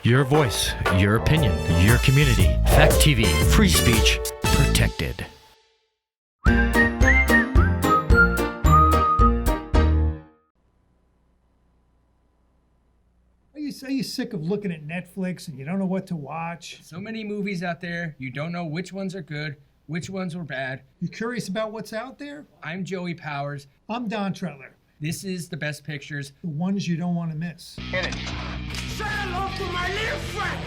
Your voice, your opinion, your community. Fact TV, free speech, protected. Are you sick of looking at Netflix and you don't know what to watch? So many movies out there, you don't know which ones are good, which ones were bad. You curious about what's out there? I'm Joey Powers. I'm Don Tretler. This is The Best Pictures. The ones you don't want to miss. Hit it. Say hello to my little friend!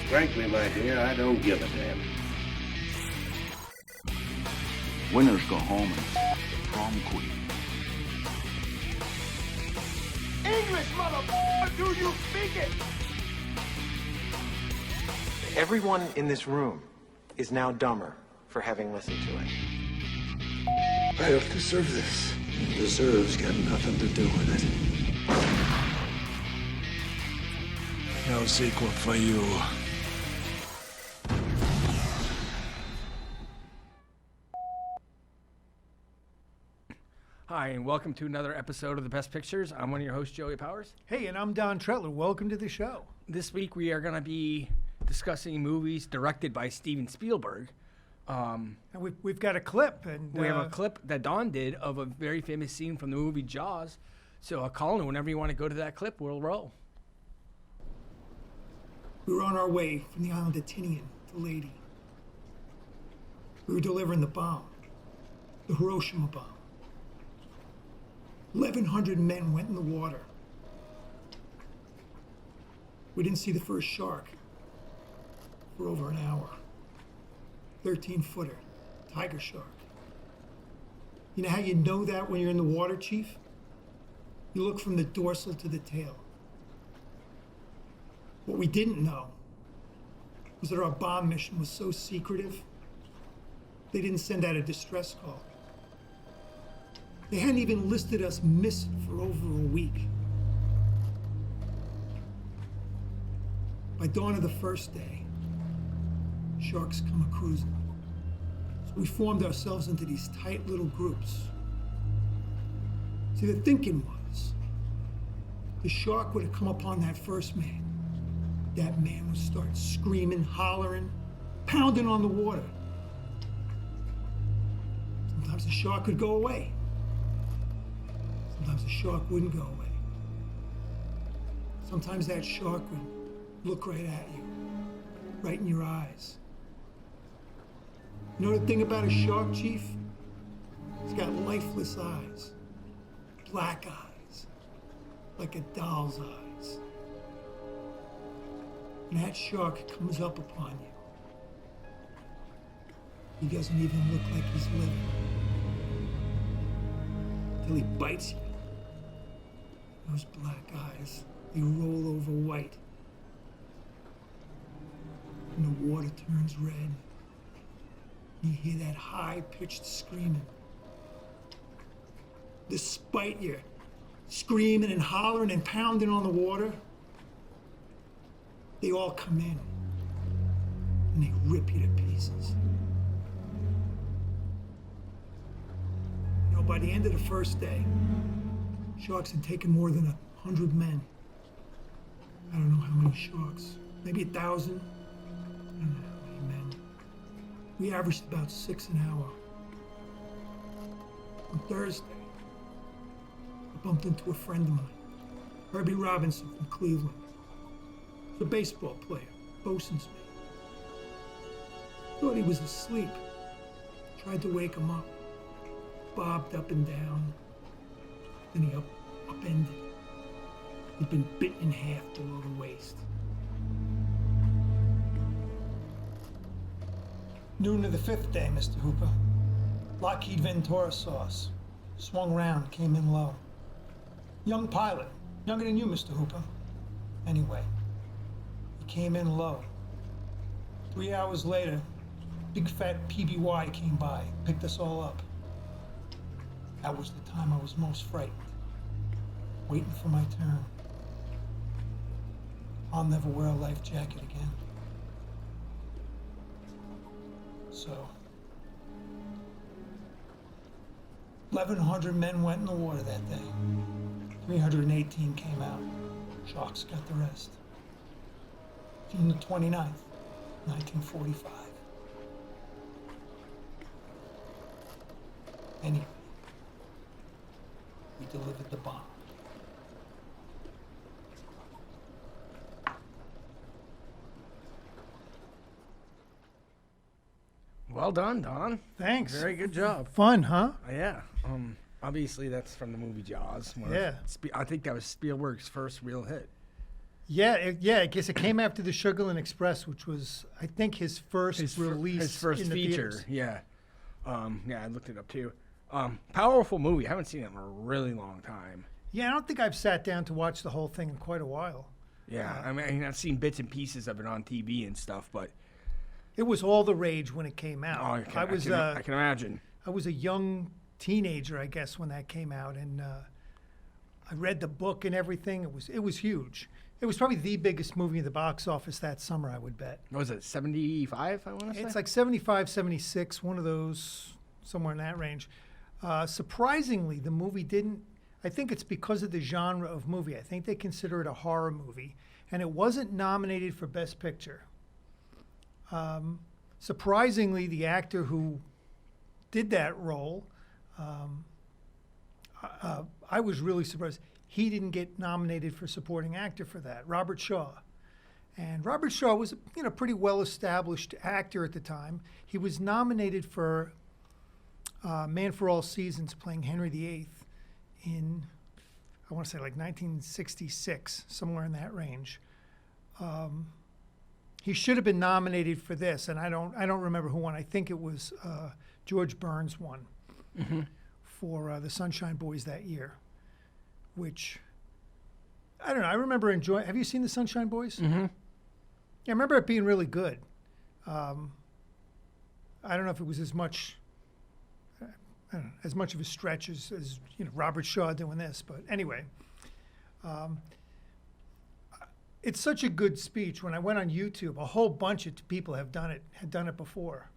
Frankly, my dear, I don't give a damn. Winners go home and prom queen. English, motherfucker! Do you speak it? Everyone in this room is now dumber for having listened to it. I don't deserve this. Deserves got nothing to do with it. No sequel for you. Hi, and welcome to another episode of The Best Pictures. I'm one of your hosts, Joey Powers. Hey, and I'm Don Tretler. Welcome to the show. This week we are going to be discussing movies directed by Steven Spielberg. And we've got a clip. And we have a clip that Don did of a very famous scene from the movie Jaws. So, Colin, whenever you want to go to that clip, we'll roll. We were on our way from the island of Tinian to Leyte. We were delivering the bomb, the Hiroshima bomb. 1,100 men went in the water. We didn't see the first shark for over an hour. 13-footer, tiger shark. You know how you know that when you're in the water, Chief? You look from the dorsal to the tail. What we didn't know was that our bomb mission was so secretive, they didn't send out a distress call. They hadn't even listed us missing for over a week. By dawn of the first day, sharks come a-cruising. So we formed ourselves into these tight little groups. See, the thinking was, the shark would have come upon that first man. That man would start screaming, hollering, pounding on the water. Sometimes the shark would go away. Sometimes the shark wouldn't go away. Sometimes that shark would look right at you, right in your eyes. You know the thing about a shark, Chief? It's got lifeless eyes, black eyes, like a doll's eyes. And that shark comes up upon you. He doesn't even look like he's living. Till he bites you. Those black eyes, they roll over white. And the water turns red. You hear that high-pitched screaming. Despite your screaming and hollering and pounding on the water, they all come in and they rip you to pieces. You know, by the end of the first day, sharks had taken more than 100 men. I don't know how many sharks, maybe 1,000. I don't know how many men. We averaged about 6 an hour. On Thursday, I bumped into a friend of mine, Herbie Robinson from Cleveland. He's a baseball player, bosun's mate. Thought he was asleep. Tried to wake him up. Bobbed up and down. Then he upended. He'd been bitten in half below the waist. Noon of the 5th day, Mr. Hooper. Lockheed Ventura sauce. Swung round, came in low. Young pilot. Younger than you, Mr. Hooper. Anyway, he came in low. 3 hours later, big fat PBY came by, picked us all up. That was the time I was most frightened. Waiting for my turn. I'll never wear a life jacket again. So, 1,100 men went in the water that day. 318 came out. Sharks got the rest. June the 29th, 1945. Anyway, we delivered the bomb. Well done, Don. Thanks. Very good job. Fun, huh? Yeah. Obviously, that's from the movie Jaws. Yeah. I think that was Spielberg's first real hit. Yeah, I guess it came after the Sugarland Express, which was, I think, his first release. His first in the feature. theaters. Yeah. I looked it up too. Powerful movie. I haven't seen it in a really long time. Yeah, I don't think I've sat down to watch the whole thing in quite a while. Yeah, I mean, I've seen bits and pieces of it on TV and stuff, but It was all the rage when it came out. I can imagine. I was a young teenager, I guess, when that came out, and I read the book and everything. It was huge. It was probably the biggest movie in the box office that summer, I would bet. What was it, 75, I want to say? It's like 75, 76, one of those, somewhere in that range. Surprisingly, the movie didn't, I think it's because of the genre of movie. I think they consider it a horror movie, and it wasn't nominated for Best Picture. Surprisingly, the actor who did that role, I was really surprised. He didn't get nominated for supporting actor for that, Robert Shaw. And Robert Shaw was a pretty well-established actor at the time. He was nominated for Man for All Seasons, playing Henry VIII in, I want to say like 1966, somewhere in that range. He should have been nominated for this, and I don't remember who won. I think it was George Burns won for The Sunshine Boys that year, which, I don't know, I remember enjoying. Have you seen The Sunshine Boys? Mm-hmm. Yeah, I remember it being really good. I don't know if it was as much of a stretch as Robert Shaw doing this, but anyway. It's such a good speech. When I went on YouTube, a whole bunch of people had done it before.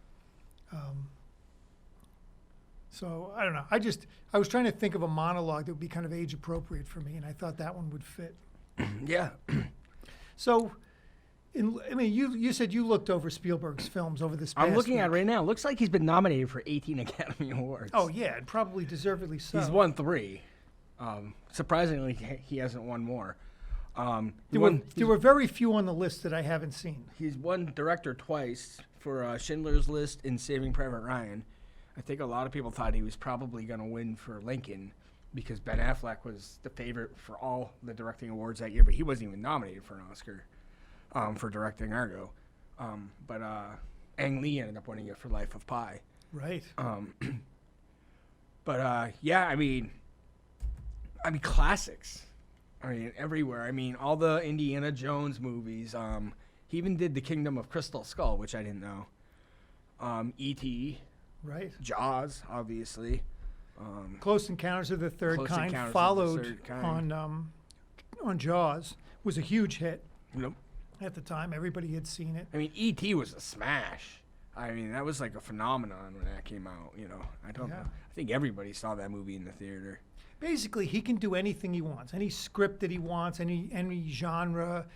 So I don't know. I was trying to think of a monologue that would be kind of age appropriate for me, and I thought that one would fit. Yeah. So, you said you looked over Spielberg's films over this past I'm looking week. at it right now. Looks like he's been nominated for 18 Academy Awards. Oh yeah, and probably deservedly so. He's won 3. Surprisingly, he hasn't won more. There were very few on the list that I haven't seen. He's won director twice for Schindler's List and Saving Private Ryan. I think a lot of people thought he was probably going to win for Lincoln because Ben Affleck was the favorite for all the directing awards that year, but he wasn't even nominated for an Oscar for directing Argo. But Ang Lee ended up winning it for Life of Pi. Right. Yeah, I mean, classics. I mean, everywhere. I mean, all the Indiana Jones movies. He even did The Kingdom of Crystal Skull, which I didn't know. E.T. Right. Jaws, obviously. Close Encounters of the Third Close Kind Encounters of the followed Third Kind. on Jaws. Was a huge hit Nope. at the time. Everybody had seen it. I mean, E.T. was a smash. I mean, that was like a phenomenon when that came out. I don't know. I think everybody saw that movie in the theater. Basically, he can do anything he wants, any script that he wants, any genre.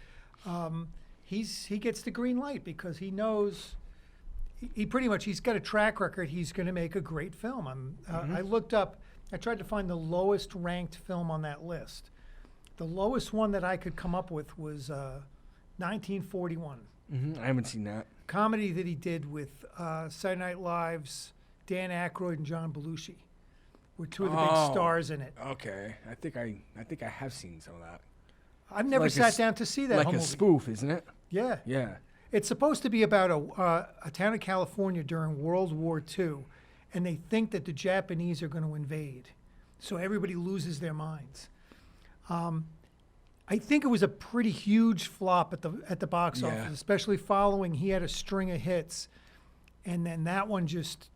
He gets the green light because he knows he's got a track record. He's going to make a great film. I tried to find the lowest ranked film on that list. The lowest one that I could come up with was 1941. I haven't seen that. Comedy that he did with Saturday Night Live's Dan Aykroyd and John Belushi were two of the big stars in it. Okay, I think I have seen some of that. I've never Like sat down to see that like whole a movie. spoof, isn't it? Yeah. Yeah. It's supposed to be about a town in California during World War II, and they think that the Japanese are going to invade. So everybody loses their minds. I think it was a pretty huge flop at the box office, especially following he had a string of hits, and then that one just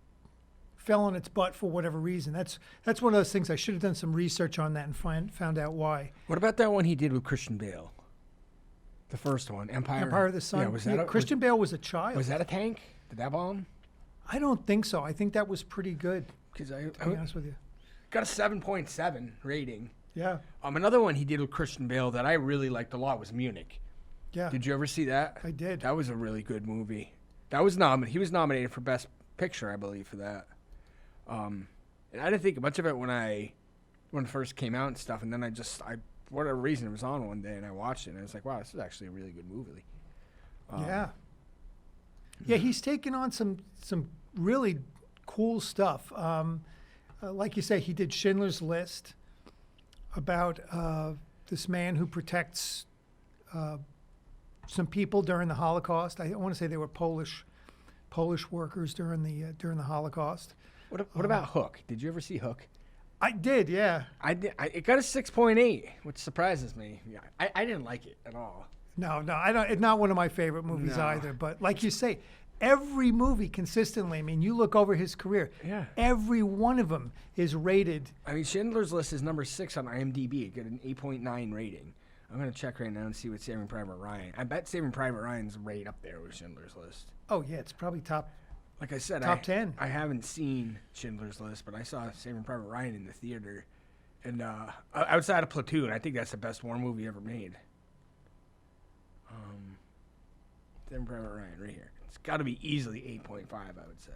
fell on its butt for whatever reason. That's one of those things I should have done some research on that and found out why. What about that one he did with Christian Bale? The first one, Empire of the Sun. Yeah, was that Christian Bale was a child. Was that a tank? Did that bomb? I don't think so. I think that was pretty good. Because To be honest with you. got a 7.7 rating. Yeah. Another one he did with Christian Bale that I really liked a lot was Munich. Yeah. Did you ever see that? I did. That was a really good movie. He was nominated for Best Picture, I believe, for that. And I didn't think much of it when it first came out and stuff, and then I for whatever reason, it was on one day, and I watched it, and I was like, wow, this is actually a really good movie. Yeah. Yeah, he's taken on some really cool stuff. Like you say, he did Schindler's List about this man who protects some people during the Holocaust. I want to say they were Polish workers during the Holocaust. What about Hook? Did you ever see Hook? I did, yeah. I did. It got a 6.8, which surprises me. Yeah, I didn't like it at all. No, I don't. It's not one of my favorite movies either. But like you say, every movie consistently. I mean, you look over his career. Yeah. Every one of them is rated. I mean, Schindler's List is number 6 on IMDb. It got an 8.9 rating. I'm gonna check right now and see what Saving Private Ryan. I bet Saving Private Ryan's right up there with Schindler's List. Oh yeah, it's probably top. Like I said, top 10. I haven't seen Schindler's List, but I saw Saving Private Ryan in the theater, and outside of Platoon, I think that's the best war movie ever made. Saving Private Ryan, right here. It's got to be easily 8.5, I would say.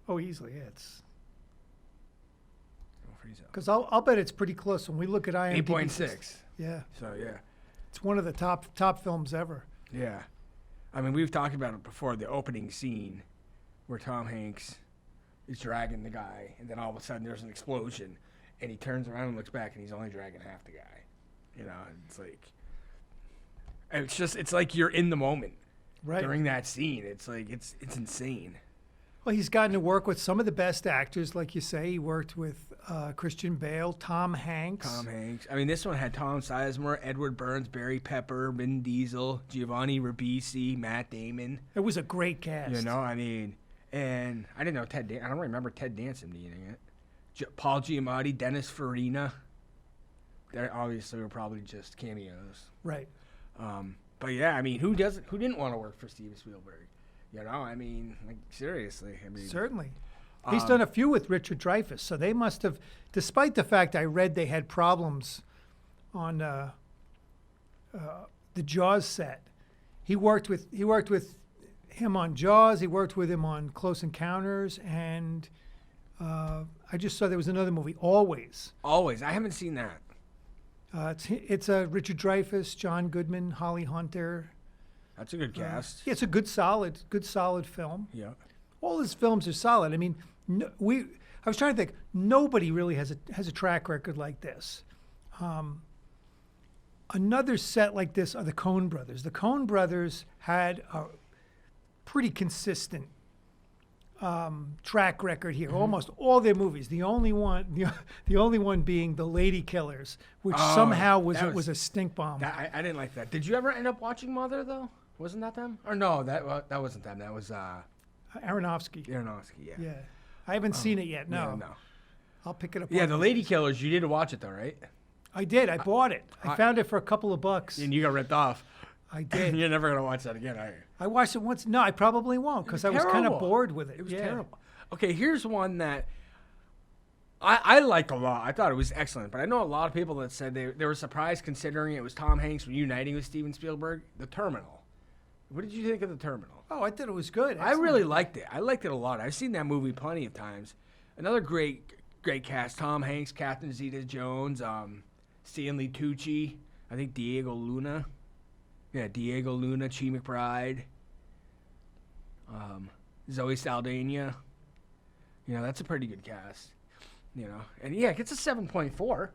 Oh, easily, yeah. It's because I'll bet it's pretty close when we look at IMDb. 8.6. Yeah. So yeah, it's one of the top films ever. Yeah. I mean, we've talked about it before, the opening scene where Tom Hanks is dragging the guy, and then all of a sudden there's an explosion, and he turns around and looks back, and he's only dragging half the guy. You know, it's like you're in the moment during that scene. It's like, it's insane. Well, he's gotten to work with some of the best actors, like you say. He worked with Christian Bale, Tom Hanks. I mean, this one had Tom Sizemore, Edward Burns, Barry Pepper, Vin Diesel, Giovanni Ribisi, Matt Damon. It was a great cast. You know, I mean, and I didn't know I don't remember Ted Danson being in it. Paul Giamatti, Dennis Farina. They obviously were probably just cameos. Right. But yeah, I mean, who didn't want to work for Steven Spielberg? You know, I mean, like, seriously. I mean, certainly. He's done a few with Richard Dreyfuss, so they must have, despite the fact I read they had problems on the Jaws set. He worked with him on Jaws. He worked with him on Close Encounters, and I just saw there was another movie, Always. Always. I haven't seen that. It's Richard Dreyfuss, John Goodman, Holly Hunter. That's a good cast. Yeah, it's a good solid film. Yeah. All his films are solid. I mean, I was trying to think. Nobody really has a track record like this. Another set like this are the Coen brothers. The Coen brothers had a pretty consistent track record here. Almost all their movies. The only one being The Lady Killers, which somehow was a stink bomb. I didn't like that. Did you ever end up watching Mother though? Wasn't that them? Or no, that wasn't them. That was Aronofsky. Aronofsky, yeah. Yeah. I haven't seen it yet. No. Yeah, no. I'll pick it up. Yeah, The Lady Killers. You did watch it though, right? I did. I bought it. I found it for a couple of bucks. And you got ripped off. I did. You're never gonna watch that again, are you? I watched it once. No, I probably won't because I was kind of bored with it. It was terrible. Okay, here's one that I liked a lot. I thought it was excellent, but I know a lot of people that said they were surprised considering it was Tom Hanks reuniting with Steven Spielberg. The Terminal. What did you think of The Terminal? Oh, I thought it was good. Excellent. I really liked it. I liked it a lot. I've seen that movie plenty of times. Another great cast: Tom Hanks, Catherine Zeta-Jones, Stanley Tucci, I think Diego Luna. Yeah, Diego Luna, Chi McBride, Zoe Saldana. You know, that's a pretty good cast. You know, and yeah, it gets a 7.4.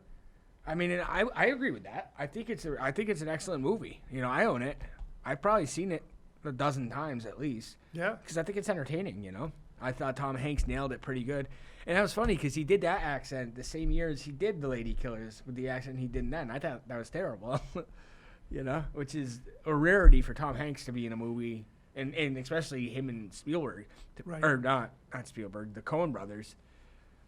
I mean, and I agree with that. I think it's an excellent movie. You know, I own it. I've probably seen it a dozen times at least. Yeah. Because I think it's entertaining. You know, I thought Tom Hanks nailed it pretty good, and that was funny because he did that accent the same year as he did The Lady Killers with the accent he did then. I thought that was terrible. You know, which is a rarity for Tom Hanks to be in a movie, and especially him and Spielberg, right. Or not Spielberg, the Coen brothers.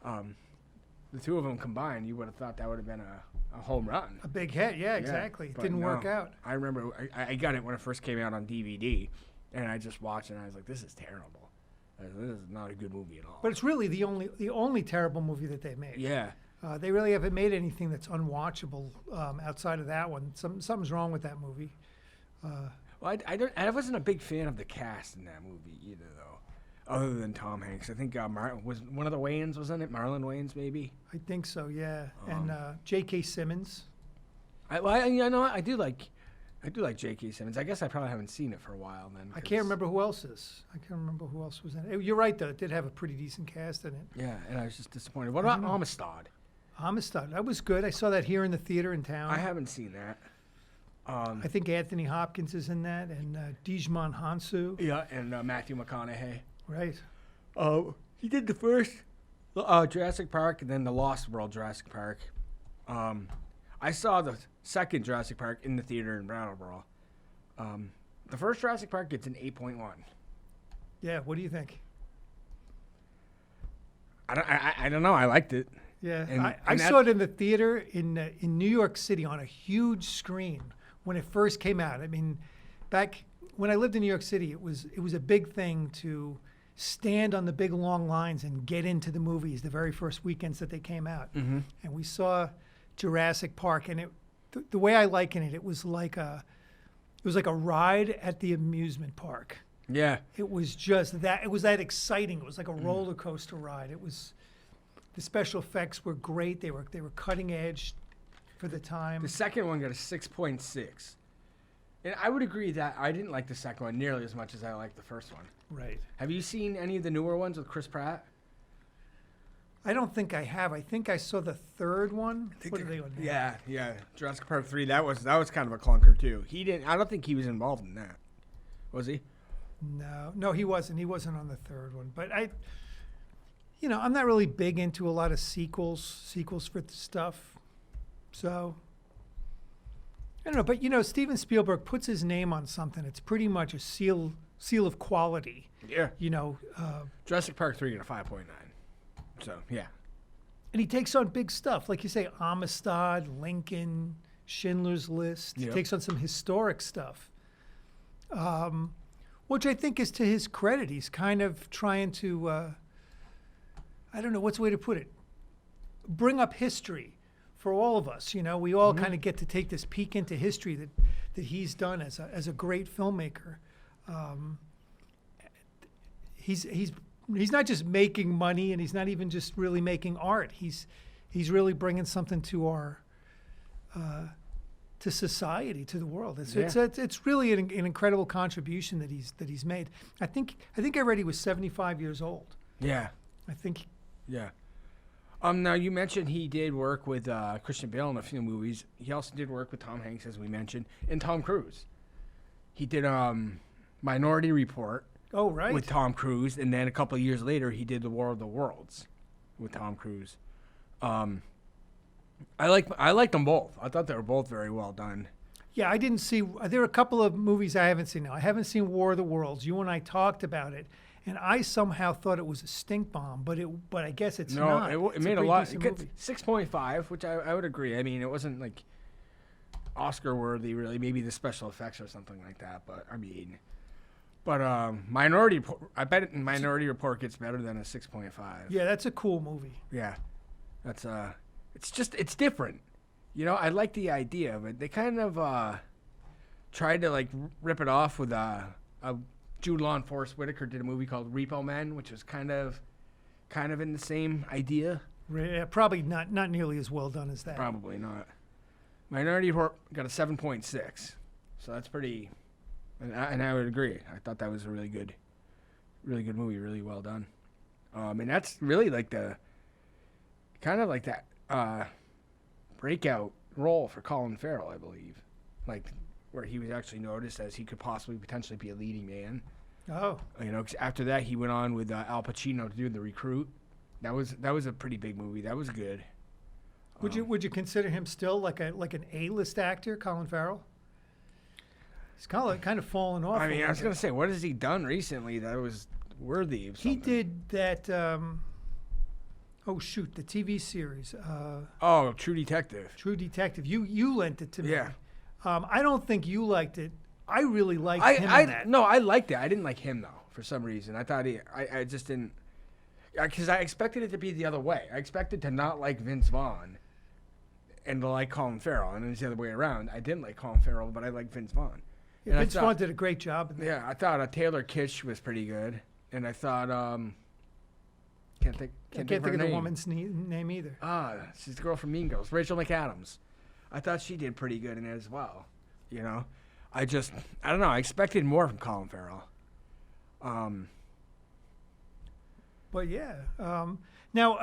The two of them combined, you would have thought that would have been a home run. A big hit, yeah, exactly. It didn't work out. I remember I got it when it first came out on DVD, and I just watched it, and I was like, this is terrible. This is not a good movie at all. But it's really the only terrible movie that they made. Yeah. They really haven't made anything that's unwatchable outside of that one. Something's wrong with that movie. Well, I wasn't a big fan of the cast in that movie either, though, other than Tom Hanks. I think was one of the Wayans was in it, Marlon Wayans, maybe. I think so, yeah. And J.K. Simmons. I do like J.K. Simmons. I guess I probably haven't seen it for a while then. I can't remember who else is. I can't remember who else was in it. You're right, though. It did have a pretty decent cast in it. Yeah, and I was just disappointed. What about Amistad? Amistad. That was good. I saw that here in the theater in town. I haven't seen that. I think Anthony Hopkins is in that, and Djimon Hounsou. Yeah, and Matthew McConaughey. Right. He did the first Jurassic Park and then the Lost World Jurassic Park. I saw the second Jurassic Park in the theater in Brattleboro. The first Jurassic Park gets an 8.1. Yeah, what do you think? I don't know. I liked it. Yeah, I saw it in the theater in New York City on a huge screen when it first came out. I mean, back when I lived in New York City, it was a big thing to stand on the big long lines and get into the movies the very first weekends that they came out. Mm-hmm. And we saw Jurassic Park, and the way I liken it, it was like a ride at the amusement park. Yeah, it was just that. It was that exciting. It was like a roller coaster ride. It was. The special effects were great. They were cutting edge for the time. The second one got a 6.6. And I would agree that I didn't like the second one nearly as much as I liked the first one. Right. Have you seen any of the newer ones with Chris Pratt? I don't think I have. I think I saw the third one. What are they on now? Yeah. Jurassic Park 3, that was kind of a clunker too. I don't think he was involved in that. Was he? No, he wasn't. He wasn't on the third one. But I'm not really big into a lot of sequels for stuff. So, I don't know. But, Steven Spielberg puts his name on something. It's pretty much a seal of quality. Yeah. Jurassic Park 3 got a 5.9. So, yeah. And he takes on big stuff. Like you say, Amistad, Lincoln, Schindler's List. Yep. He takes on some historic stuff. Which I think is to his credit. He's kind of trying to... I don't know what's the way to put it. Bring up history for all of us. We all kind of get to take this peek into history that he's done as a great filmmaker. He's not just making money, and he's not even just really making art. He's really bringing something to our to society, to the world. It's really an incredible contribution that he's made. I think I read he was 75 years old. Yeah. I think. Yeah. Now you mentioned he did work with Christian Bale in a few movies. He also did work with Tom Hanks, as we mentioned, and Tom Cruise. He did Minority Report. Oh, right. With Tom Cruise, and then a couple of years later, he did The War of the Worlds with Tom Cruise. I liked them both. I thought they were both very well done. Yeah, I didn't see. There are a couple of movies I haven't seen now. I haven't seen War of the Worlds. You and I talked about it. And I somehow thought it was a stink bomb, but I guess it's not. No, it made a lot. 6.5, which I would agree. I mean, it wasn't like Oscar worthy, really. Maybe the special effects or something like that. But I bet Minority Report gets better than a 6.5. Yeah, that's a cool movie. Yeah, that's it's different. I like the idea of it. They kind of tried to rip it off with Jude Law and Forrest Whitaker did a movie called Repo Men, which was kind of in the same idea. Yeah, probably not nearly as well done as that. Probably not. Minority Report got a 7.6, so that's pretty. And I would agree. I thought that was a really good movie, really well done. And that's really that breakout role for Colin Farrell, I believe, where he was actually noticed as he could possibly potentially be a leading man. Oh. 'Cause after that, he went on with Al Pacino to do The Recruit. That was a pretty big movie. That was good. Would you consider him still like an A-list actor, Colin Farrell? He's kind of fallen off. I mean, I was gonna say, what has he done recently that was worthy of something? He did that. The TV series. True Detective. True Detective. You lent it to me. Yeah. I don't think you liked it. I really liked him in that. No, I liked it. I didn't like him, though, for some reason. I thought I just didn't... Because I expected it to be the other way. I expected to not like Vince Vaughn and to like Colin Farrell, and it's the other way around. I didn't like Colin Farrell, but I like Vince Vaughn. Yeah, Vince Vaughn did a great job in that. Yeah, I thought Taylor Kitsch was pretty good, and I thought can't think of the woman's name either. She's the girl from Mean Girls, Rachel McAdams. I thought she did pretty good in it as well. You know, I don't know. I expected more from Colin Farrell. But yeah. Now,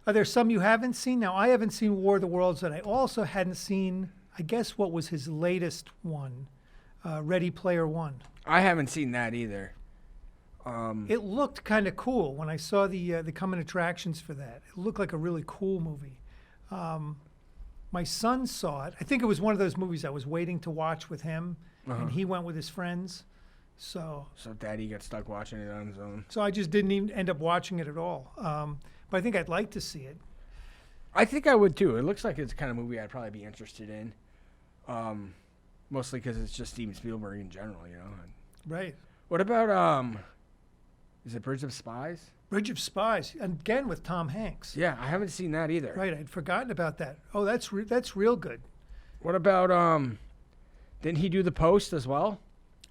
are there some you haven't seen? Now, I haven't seen War of the Worlds, and I also hadn't seen, I guess, what was his latest one, Ready Player One. I haven't seen that either. It looked kind of cool when I saw the coming attractions for that. It looked like a really cool movie. My son saw it. I think it was one of those movies I was waiting to watch with him, and he went with his friends. So Daddy got stuck watching it on his own. So I just didn't even end up watching it at all. But I think I'd like to see it. I think I would too. It looks like it's the kind of movie I'd probably be interested in. Mostly because it's just Steven Spielberg in general, you know. Right. What about is it Bridge of Spies? Bridge of Spies, again with Tom Hanks. Yeah, I haven't seen that either. Right, I'd forgotten about that. Oh, that's real good. What about didn't he do The Post as well?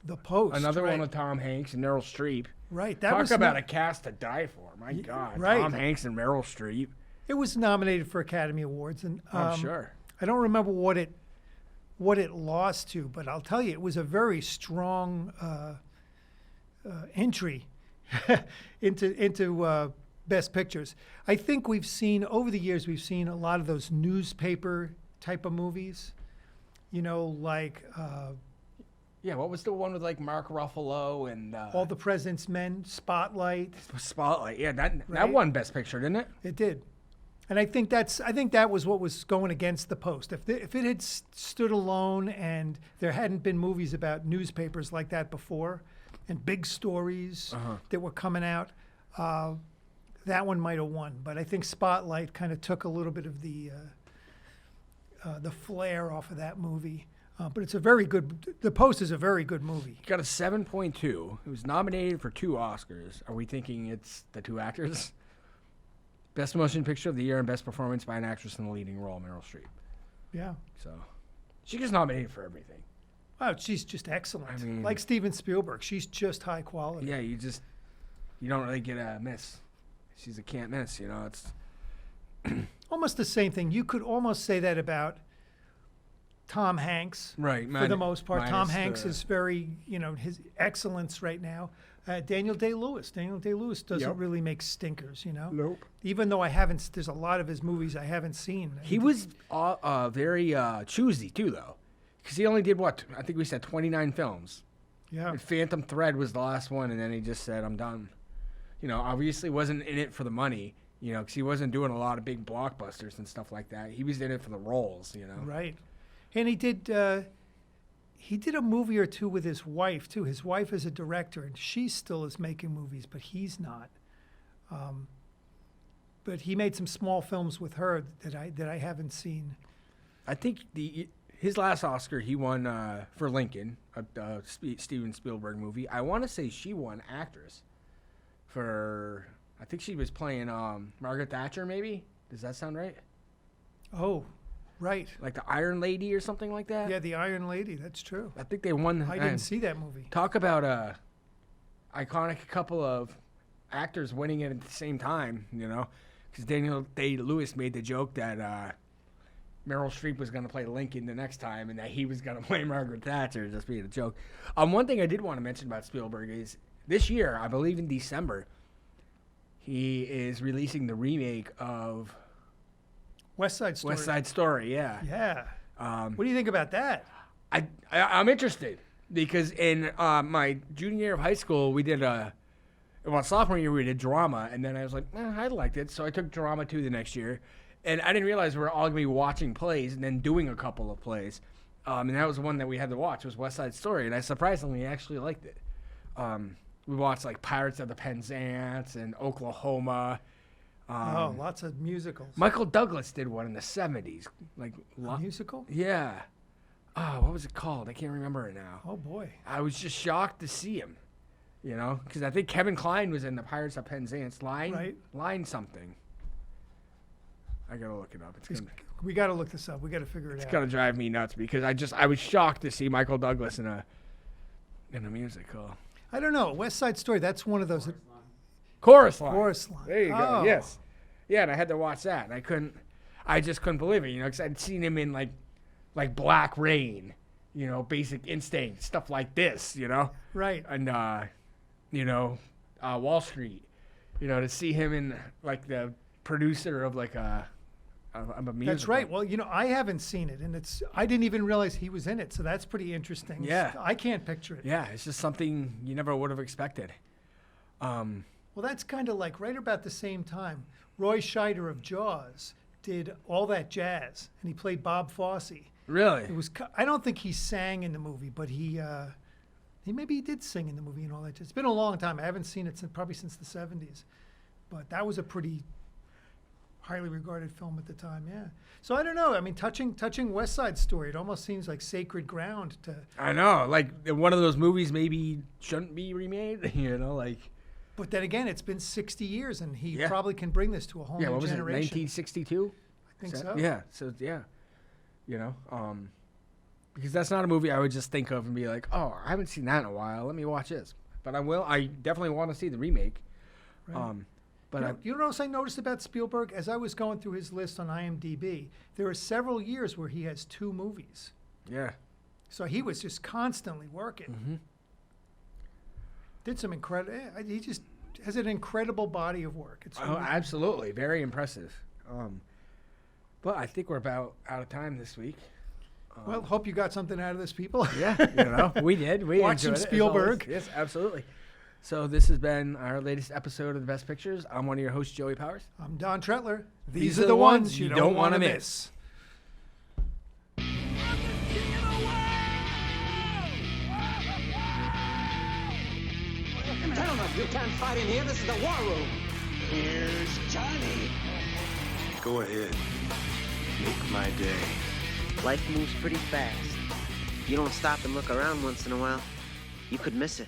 The Post. Another one with Tom Hanks and Meryl Streep. Right. Talk about a cast to die for. My God. Right. Tom Hanks and Meryl Streep. It was nominated for Academy Awards, and I'm sure. I don't remember what it lost to, but I'll tell you, it was a very strong entry into Best Pictures. I think we've seen over the years a lot of those newspaper type of movies. You know, like. Yeah, what was the one with like Mark Ruffalo and All the President's Men, Spotlight. Spotlight, yeah, that won Best Picture, didn't it? It did, and I think that was what was going against The Post. If it had stood alone and there hadn't been movies about newspapers like that before, and big stories that were coming out, that one might have won. But I think Spotlight kind of took a little bit of the flair off of that movie. But it's a very good. The Post is a very good movie. Got a 7.2. It was nominated for 2 Oscars. Are we thinking it's the 2 actors? Best Motion Picture of the Year and Best Performance by an Actress in the Leading Role, Meryl Streep. Yeah. So she gets nominated for everything. Oh, she's just excellent. I mean, like Steven Spielberg, she's just high quality. Yeah, you don't really get a miss. She's a can't miss. You know, it's almost the same thing. You could almost say that about Tom Hanks, right? For the most part, Tom Hanks is very, his excellence right now. Daniel Day-Lewis doesn't really make stinkers, Nope. Even though there's a lot of his movies I haven't seen. He was very choosy too, though, because he only did what I think we said 29 films. Yeah. And Phantom Thread was the last one, and then he just said, "I'm done." Obviously wasn't in it for the money, because he wasn't doing a lot of big blockbusters and stuff like that. He was in it for the roles, Right. And he did a movie or two with his wife too. His wife is a director, and she still is making movies, but he's not. But he made some small films with her that I haven't seen. I think his last Oscar he won for Lincoln, a Steven Spielberg movie. I want to say she won actress for. I think she was playing Margaret Thatcher. Maybe does that sound right? Oh. Right. Like the Iron Lady or something like that? Yeah, the Iron Lady. That's true. I think they won. I didn't see that movie. Talk about a iconic couple of actors winning it at the same time, because Daniel Day-Lewis made the joke that Meryl Streep was going to play Lincoln the next time and that he was going to play Margaret Thatcher, just being a joke. One thing I did want to mention about Spielberg is this year, I believe in December, he is releasing the remake of West Side Story. West Side Story, yeah. Yeah. What do you think about that? I'm interested because in my junior year of high school, we did sophomore year we did drama, and then I was like, I liked it, so I took drama 2 the next year, and I didn't realize we were all gonna be watching plays and then doing a couple of plays, and that was the one that we had to watch was West Side Story, and I surprisingly actually liked it. We watched like Pirates of the Penzance and Oklahoma. Lots of musicals. Michael Douglas did one in the 70s. A musical? Yeah. Oh, what was it called? I can't remember it now. Oh, boy. I was just shocked to see him. You know, because I think Kevin Kline was in the Pirates of Penzance. Right. Line something. I gotta look it up. We got to look this up. We got to figure it out. It's gonna drive me nuts because I was shocked to see Michael Douglas in a musical. I don't know. West Side Story. That's one of those. Chorus Line. Chorus Line. There you go. Oh. Yes. Yeah, and I had to watch that, and I just couldn't believe it. You know, because I'd seen him in like Black Rain, you know, Basic Instinct, stuff like this. You know. Right. And Wall Street. You know, to see him in like the producer of like a musical. That's right. Well, you know, I haven't seen it, and I didn't even realize he was in it, so that's pretty interesting. Yeah. I can't picture it. Yeah, it's just something you never would have expected. Well, that's kind of like right about the same time, Roy Scheider of Jaws did All That Jazz, and he played Bob Fosse. Really? It was. I don't think he sang in the movie, but he maybe he did sing in the movie and all that. It's been a long time. I haven't seen it probably since the 70s, but that was a pretty highly regarded film at the time. Yeah. So I don't know. I mean, touching West Side Story. It almost seems like sacred ground to. I know. Like one of those movies maybe shouldn't be remade. You know, like. But then again, it's been 60 years, and he Yeah. probably can bring this to a whole new What was it? generation. 1962. I think so. Yeah. So yeah. You know, because that's not a movie I would just think of and be like, oh, I haven't seen that in a while. Let me watch this. But I will. I definitely want to see the remake. Right. But you know what else I noticed about Spielberg? As I was going through his list on IMDb, there are several years where he has 2 movies. yeah. So he was just constantly working. Mm-hmm. Did some incredible. He just has an incredible body of work. It's Oh, absolutely. Very impressive. But I think we're about out of time this week. well, hope you got something out of this, people. Yeah, you know, we did. We Watch some enjoyed it, as Spielberg. always. Yes, absolutely. So this has been our latest episode of The Best Pictures. I'm one of your hosts, Joey Powers. I'm Don Tretler. These are the ones you don't want to miss. Gentlemen, you can't fight in here. This is the war room. Here's Johnny. Go ahead. Make my day. Life moves pretty fast. If you don't stop and look around once in a while, you could miss it.